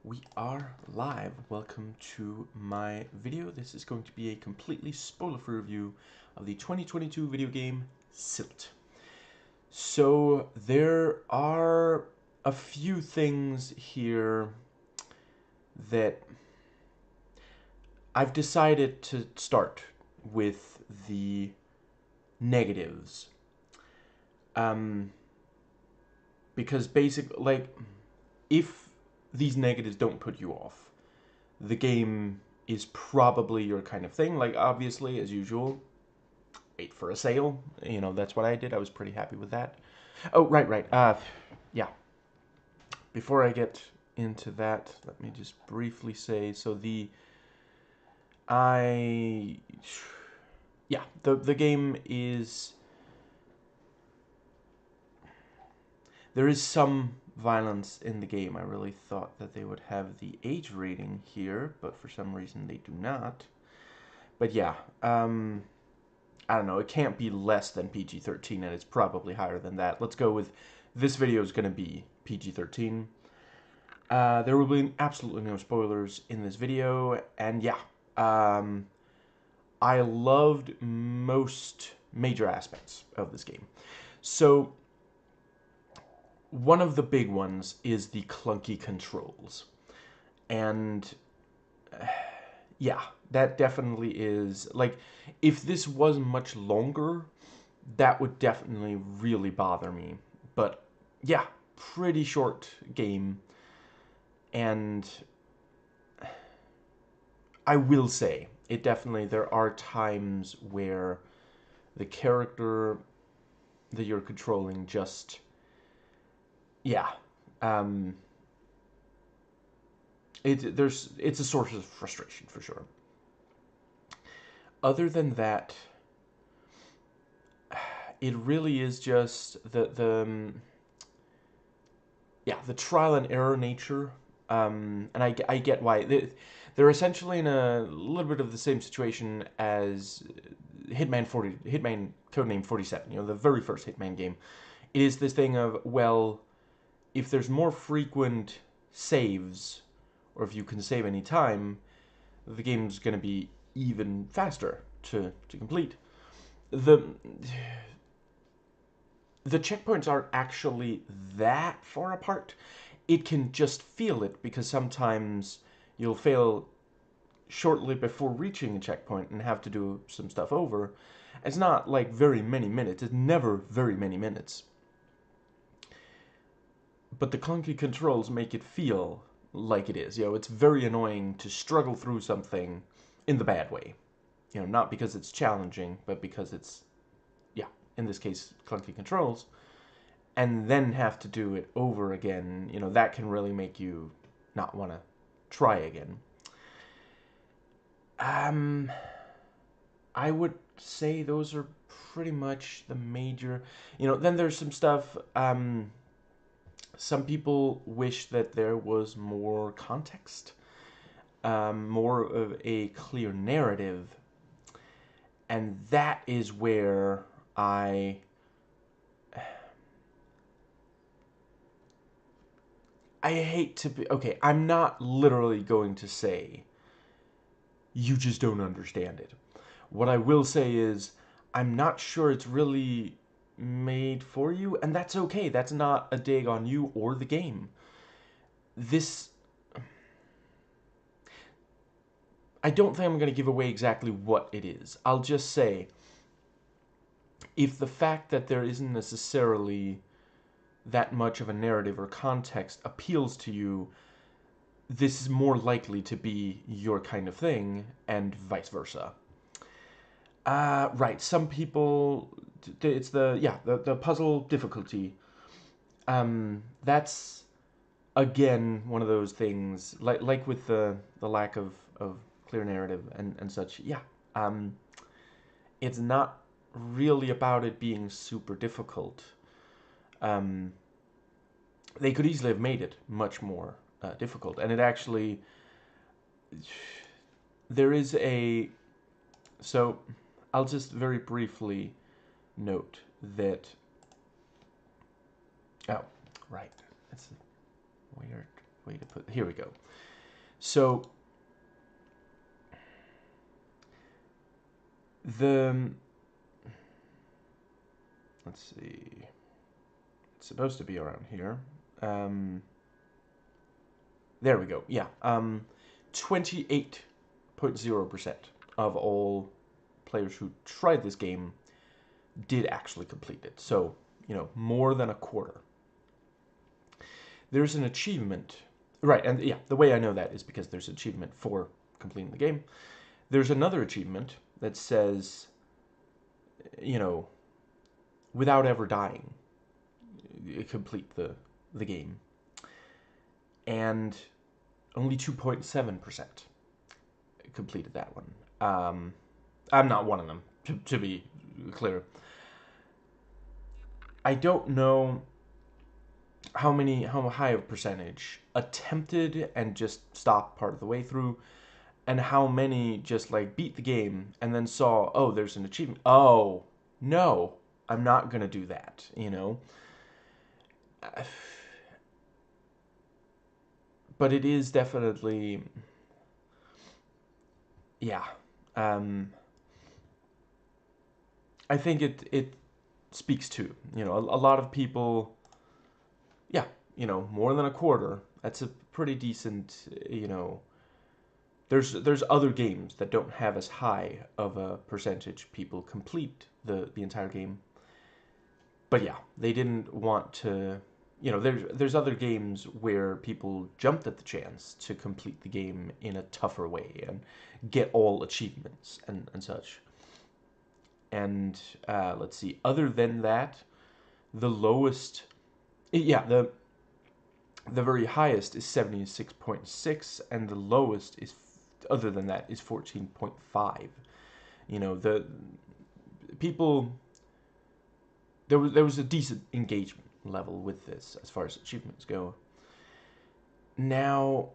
We are live. Welcome to my video. This is going to be a completely spoiler-free review of the 2022 video game Silt. So there are a few things here that I've decided to start with the negatives. Because if these negatives don't put you off, the game is probably your kind of thing. Like, obviously, as usual, wait for a sale. You know, that's what I did. I was pretty happy with that. Oh, right. Yeah. Before I get into that, let me just briefly say, so the game is, there is some violence in the game. I really thought that they would have the age rating here, but for some reason they do not. But yeah, I don't know, it can't be less than PG-13, and it's probably higher than that. Let's go with, this video is going to be PG-13. There will be absolutely no spoilers in this video, and yeah, I loved most major aspects of this game. So, one of the big ones is the clunky controls. And yeah, that definitely is, like, if this was much longer, that would definitely really bother me. But yeah, pretty short game. And I will say, there are times where the character that you're controlling just, yeah, it's a source of frustration for sure. Other than that, it really is just the trial and error nature, and I get why they're essentially in a little bit of the same situation as Hitman Codename 47. You know, the very first Hitman game. It is this thing of, well, if there's more frequent saves, or if you can save any time, the game's going to be even faster to complete. The checkpoints aren't actually that far apart. It can just feel it, because sometimes you'll fail shortly before reaching a checkpoint and have to do some stuff over. It's not like very many minutes. It's never very many minutes. But the clunky controls make it feel like it is. You know, it's very annoying to struggle through something in the bad way. You know, not because it's challenging, but because it's, yeah, in this case, clunky controls, and then have to do it over again. You know, that can really make you not want to try again. I would say those are pretty much the major, you know, then there's some stuff, some people wish that there was more context, more of a clear narrative, and that is where I hate to be, okay, I'm not literally going to say you just don't understand it. What I will say is, I'm not sure it's really made for you, and that's okay. That's not a dig on you or the game. I don't think I'm going to give away exactly what it is. I'll just say, if the fact that there isn't necessarily that much of a narrative or context appeals to you, this is more likely to be your kind of thing, and vice versa. Right, some people, it's the puzzle difficulty. That's, again, one of those things, like with the lack of clear narrative and such, yeah. It's not really about it being super difficult. They could easily have made it much more difficult, and it actually, there is a, so I'll just very briefly note that, oh, right, that's weird. way to put... Here we go. So the... Let's see. It's supposed to be around here. There we go. Yeah. 28.0% of all players who tried this game did actually complete it. So, you know, more than a quarter. There's an achievement. Right, and yeah, the way I know that is because there's an achievement for completing the game. There's another achievement that says, you know, without ever dying, complete the game. And only 2.7% completed that one. I'm not one of them, to be clear. I don't know how high of a percentage attempted and just stopped part of the way through, and how many just like beat the game and then saw, oh, there's an achievement. Oh, no, I'm not gonna do that, you know. But it is definitely, yeah. I think it speaks to, you know, a lot of people, yeah, you know, more than a quarter. That's a pretty decent, you know. There's other games that don't have as high of a percentage people complete the entire game. But yeah, they didn't want to, you know, there's other games where people jumped at the chance to complete the game in a tougher way and get all achievements and such. And let's see, other than that, the lowest, yeah, the very highest is 76.6, and the lowest is, other than that, is 14.5. You know, the people, there was a decent engagement level with this as far as achievements go. Now,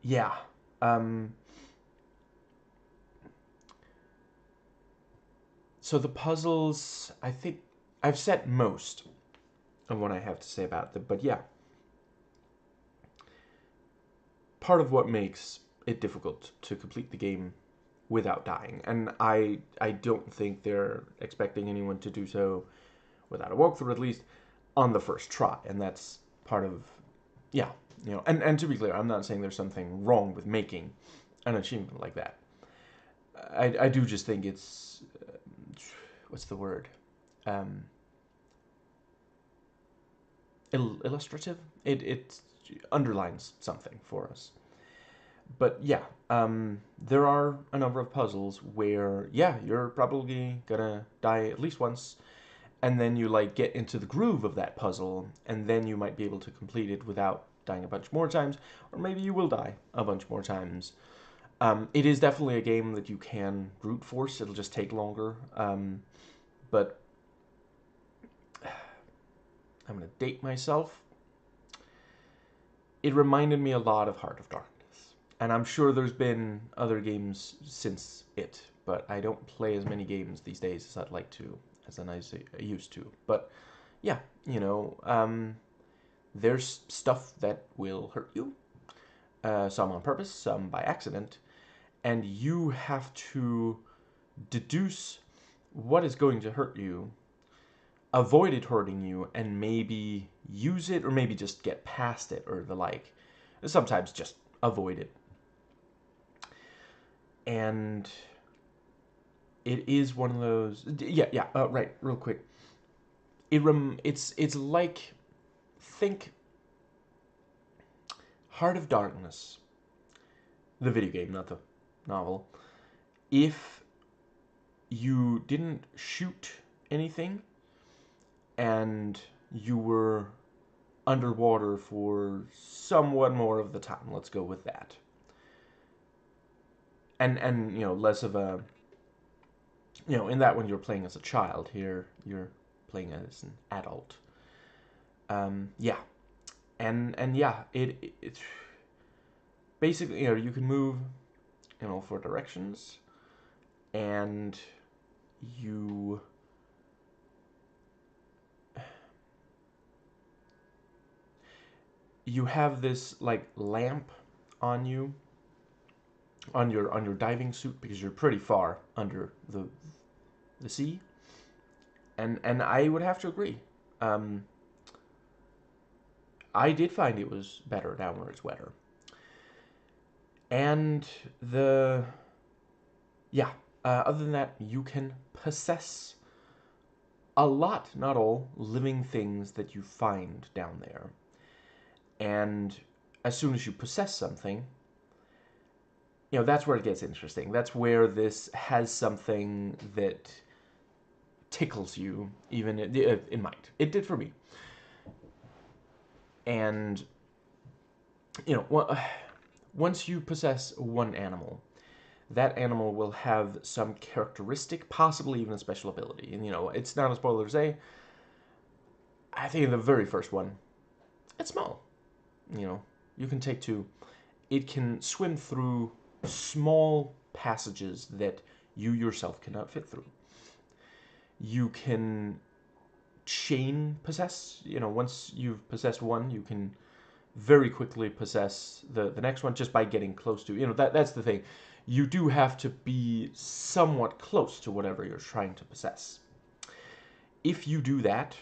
yeah, so the puzzles, I think I've said most of what I have to say about them, but yeah, part of what makes it difficult to complete the game without dying, and I don't think they're expecting anyone to do so without a walkthrough, at least on the first try, and that's part of, yeah, you know, and to be clear, I'm not saying there's something wrong with making an achievement like that. I do just think it's, what's the word, illustrative. It underlines something for us. But yeah, there are a number of puzzles where, yeah, you're probably gonna die at least once, and then you like get into the groove of that puzzle, and then you might be able to complete it without dying a bunch more times, or maybe you will die a bunch more times. It is definitely a game that you can brute force. It'll just take longer. But I'm gonna date myself. It reminded me a lot of Heart of Darkness, and I'm sure there's been other games since it, but I don't play as many games these days as I'd like to, as I used to. But yeah, you know, there's stuff that will hurt you, some on purpose, some by accident, and you have to deduce what is going to hurt you, avoid it hurting you, and maybe use it, or maybe just get past it, or the like. Sometimes just avoid it. And it is one of those, yeah, right, real quick. It's like, think Heart of Darkness, the video game, not the novel. If you didn't shoot anything and you were underwater for somewhat more of the time, let's go with that. And you know, less of a, you know, in that one you're playing as a child, here you're playing as an adult. Yeah, and yeah, it's basically, you know, you can move in all four directions, and you you have this like lamp on you, on your diving suit, because you're pretty far under the sea, and I would have to agree. Um, I did find it was better down where it's wetter, and the yeah. Other than that, you can possess a lot, not all, living things that you find down there. And as soon as you possess something, that's where it gets interesting. That's where this has something that tickles you, even it might. It did for me. And, once you possess one animal, that animal will have some characteristic, possibly even a special ability. And, it's not a spoiler to say, I think the very first one, it's small. You can take two. It can swim through small passages that you yourself cannot fit through. You can chain possess. Once you've possessed one, you can very quickly possess the next one just by getting close to. That's the thing. You do have to be somewhat close to whatever you're trying to possess. If you do that,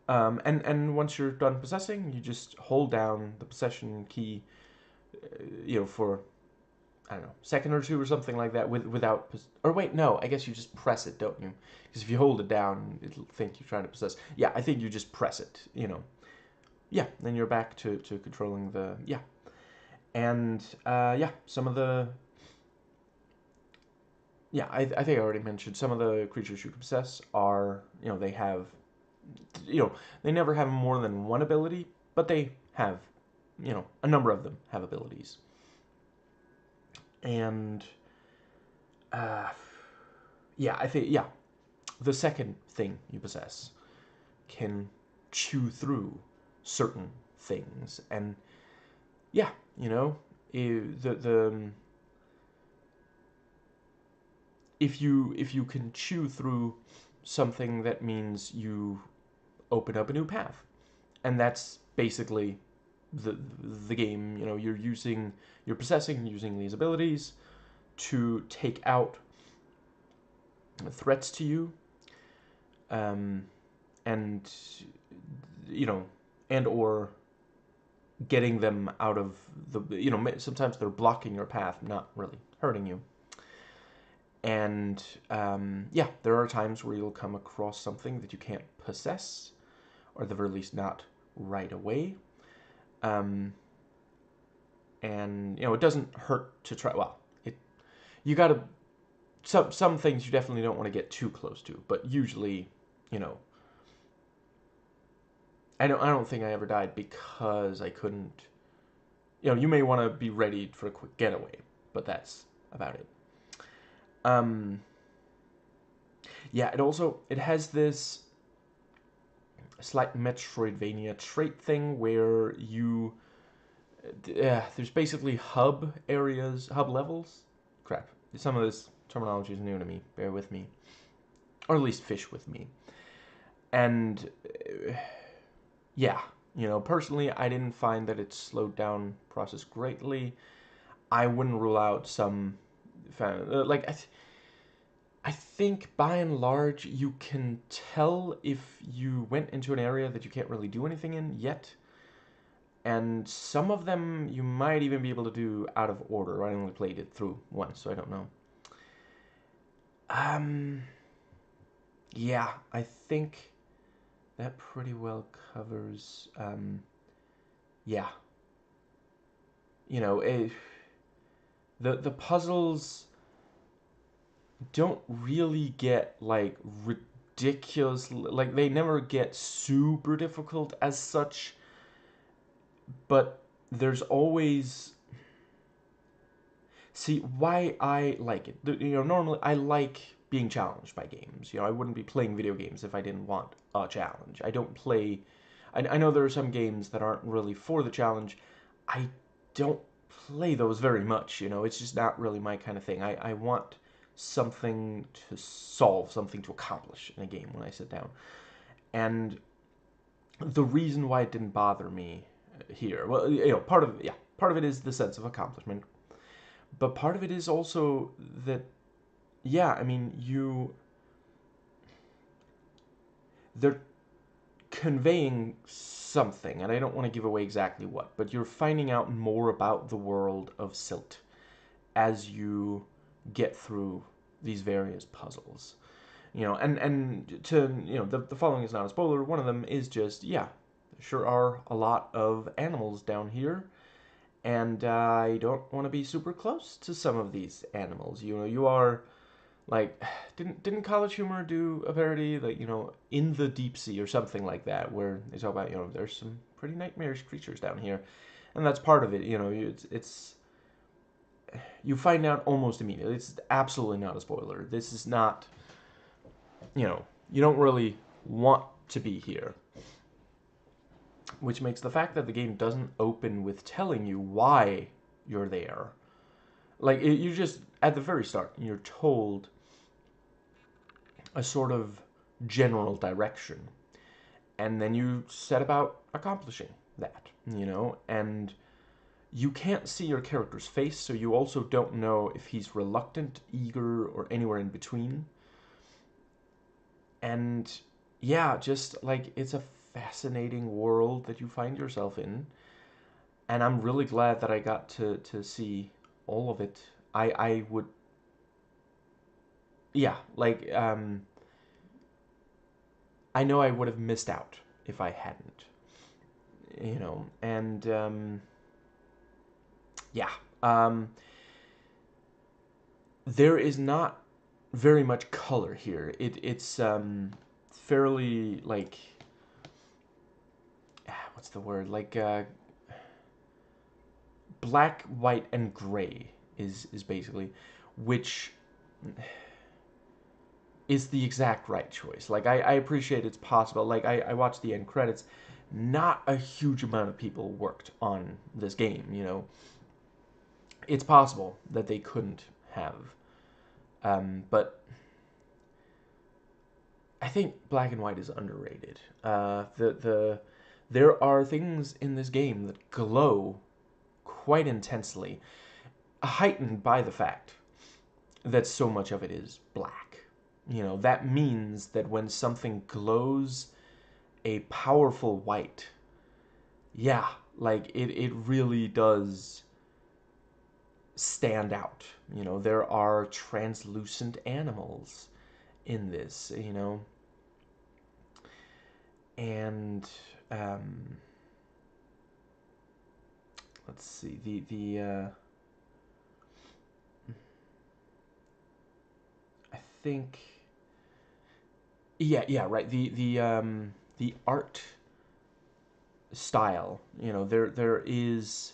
and once you're done possessing, you just hold down the possession key, for I don't know, second or two or something like that, without or wait, no, I guess you just press it, don't you? Because if you hold it down, it'll think you're trying to possess. Yeah, I think you just press it. Yeah, then you're back to controlling the and some of the I think I already mentioned some of the creatures you can possess are they have they never have more than one ability, but they have a number of them have abilities. And I think the second thing you possess can chew through certain things, and the if you can chew through something, that means you open up a new path, and that's basically the game. You're possessing using these abilities to take out threats to you, and and or getting them out of sometimes they're blocking your path, not really hurting you. And there are times where you'll come across something that you can't possess, or at the very least not right away. And it doesn't hurt to try. Well, you gotta some things you definitely don't want to get too close to, but usually, I don't think I ever died because I couldn't. You may want to be ready for a quick getaway, but that's about it. It has this slight Metroidvania trait thing where there's basically hub areas, hub levels. Crap, some of this terminology is new to me. Bear with me, or at least fish with me. And personally, I didn't find that it slowed down process greatly. I wouldn't rule out some I think by and large you can tell if you went into an area that you can't really do anything in yet, and some of them you might even be able to do out of order. I only played it through once, so I don't know. I think that pretty well covers. The puzzles don't really get like ridiculous, like they never get super difficult as such, but there's always why I like it. Normally I like being challenged by games. I wouldn't be playing video games if I didn't want a challenge. I don't play. I know there are some games that aren't really for the challenge. I don't play those very much. It's just not really my kind of thing. I want something to solve, something to accomplish in a game when I sit down. And the reason why it didn't bother me here, well, part of it is the sense of accomplishment, but part of it is also that, yeah, I mean, they're conveying something, and I don't want to give away exactly what, but you're finding out more about the world of Silt as you get through these various puzzles. And to, the following is not a spoiler. One of them is just, yeah, there sure are a lot of animals down here, and I don't want to be super close to some of these animals. You are like, didn't College Humor do a parody, like, In the Deep Sea or something like that, where they talk about, there's some pretty nightmarish creatures down here, and that's part of it. It's you find out almost immediately. It's absolutely not a spoiler. This is not, you don't really want to be here, which makes the fact that the game doesn't open with telling you why you're there. Like, you just, at the very start, you're told a sort of general direction, and then you set about accomplishing that, and you can't see your character's face, so you also don't know if he's reluctant, eager, or anywhere in between. And yeah, just like, it's a fascinating world that you find yourself in, and I'm really glad that I got to see all of it. I would, yeah, like, I know I would have missed out if I hadn't, and yeah, there is not very much color here. It's fairly, like, what's the word, like, black, white, and gray is basically, which is the exact right choice. Like, I appreciate it's possible. Like, I watched the end credits. Not a huge amount of people worked on this game, It's possible that they couldn't have. But I think black and white is underrated. There are things in this game that glow quite intensely, heightened by the fact that so much of it is black. That means that when something glows a powerful white, yeah, like, it really does stand out. There are translucent animals in this, and let's see, I think, yeah, right, the art style, there is,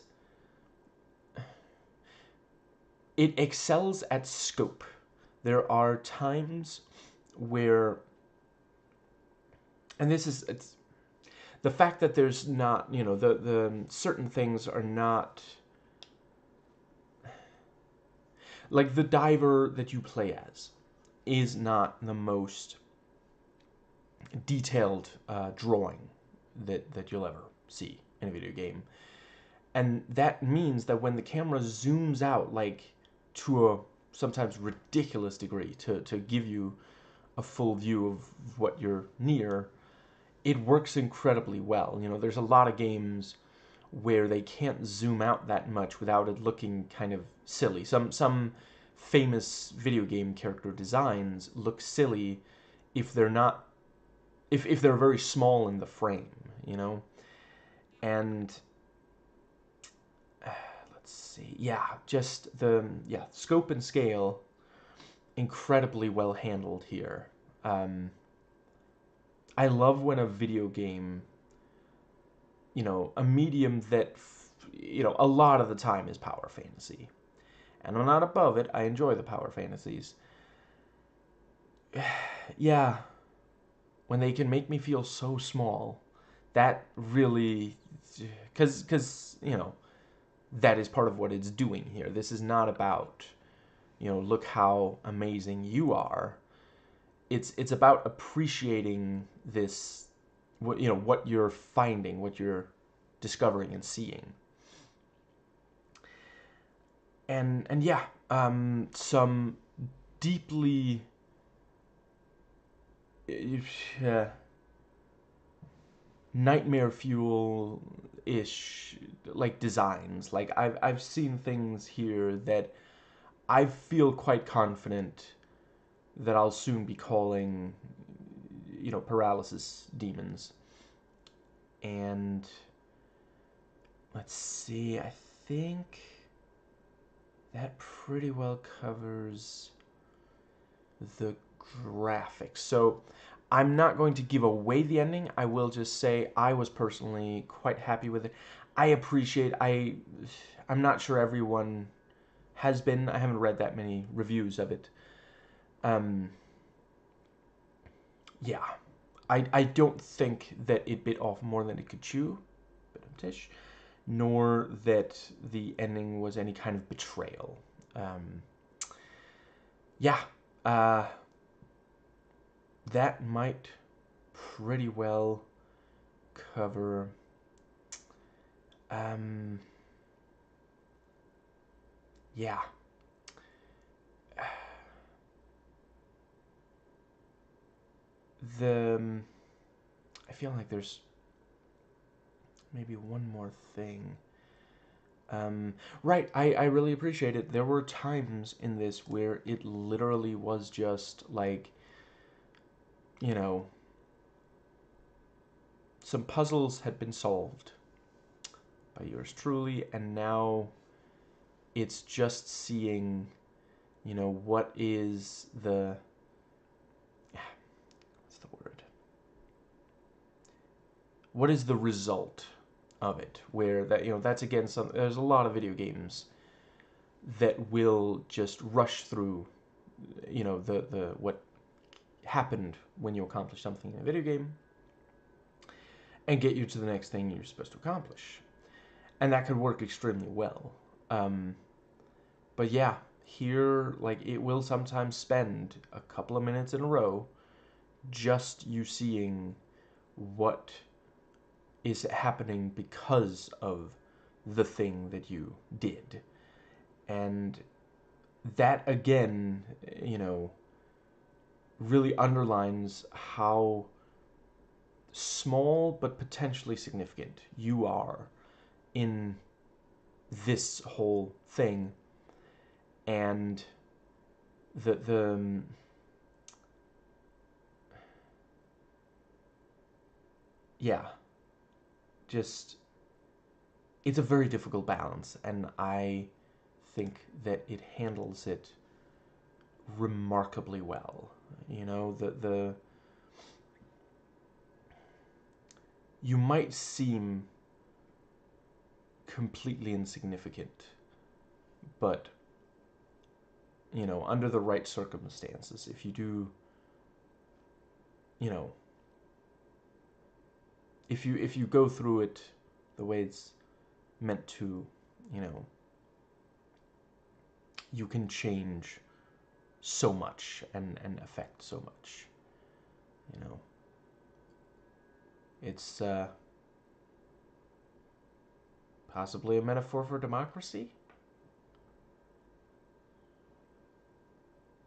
it excels at scope. There are times where, and it's the fact that there's not, the certain things are not, like, the diver that you play as is not the most detailed drawing that you'll ever see in a video game. And that means that when the camera zooms out, like, to a sometimes ridiculous degree to give you a full view of what you're near, it works incredibly well. There's a lot of games where they can't zoom out that much without it looking kind of silly. Some famous video game character designs look silly if they're not, if they're very small in the frame, and let's see, yeah, just scope and scale, incredibly well handled here. I love when a video game, a medium that, a lot of the time is power fantasy. And I'm not above it. I enjoy the power fantasies. Yeah, when they can make me feel so small, that really, because, that is part of what it's doing here. This is not about, look how amazing you are. It's about appreciating this what you're finding, what you're discovering and seeing. And yeah, some deeply uh, nightmare fuel ish like designs. Like I've seen things here that I feel quite confident that I'll soon be calling, paralysis demons. And let's see, I think that pretty well covers the graphics. So I'm not going to give away the ending. I will just say I was personally quite happy with it. I'm not sure everyone has been. I haven't read that many reviews of it. Um, yeah, I don't think that it bit off more than it could chew, bit of tish, nor that the ending was any kind of betrayal. Yeah, uh, that might pretty well cover. Um, yeah. I feel like there's maybe one more thing. Right, I really appreciate it. There were times in this where it literally was just like, you know, some puzzles had been solved by yours truly, and now it's just seeing, what is the, what's the word? What is the result of it? Where that's again there's a lot of video games that will just rush through, the what happened when you accomplish something in a video game and get you to the next thing you're supposed to accomplish. And that could work extremely well. But yeah, here, like, it will sometimes spend a couple of minutes in a row just you seeing what is happening because of the thing that you did. And that, again, really underlines how small but potentially significant you are in this whole thing. And the yeah, just it's a very difficult balance, and I think that it handles it remarkably well. The you might seem completely insignificant, but under the right circumstances, if you do, you know, if you go through it the way it's meant to, you know, you can change so much and affect so much. It's possibly a metaphor for democracy.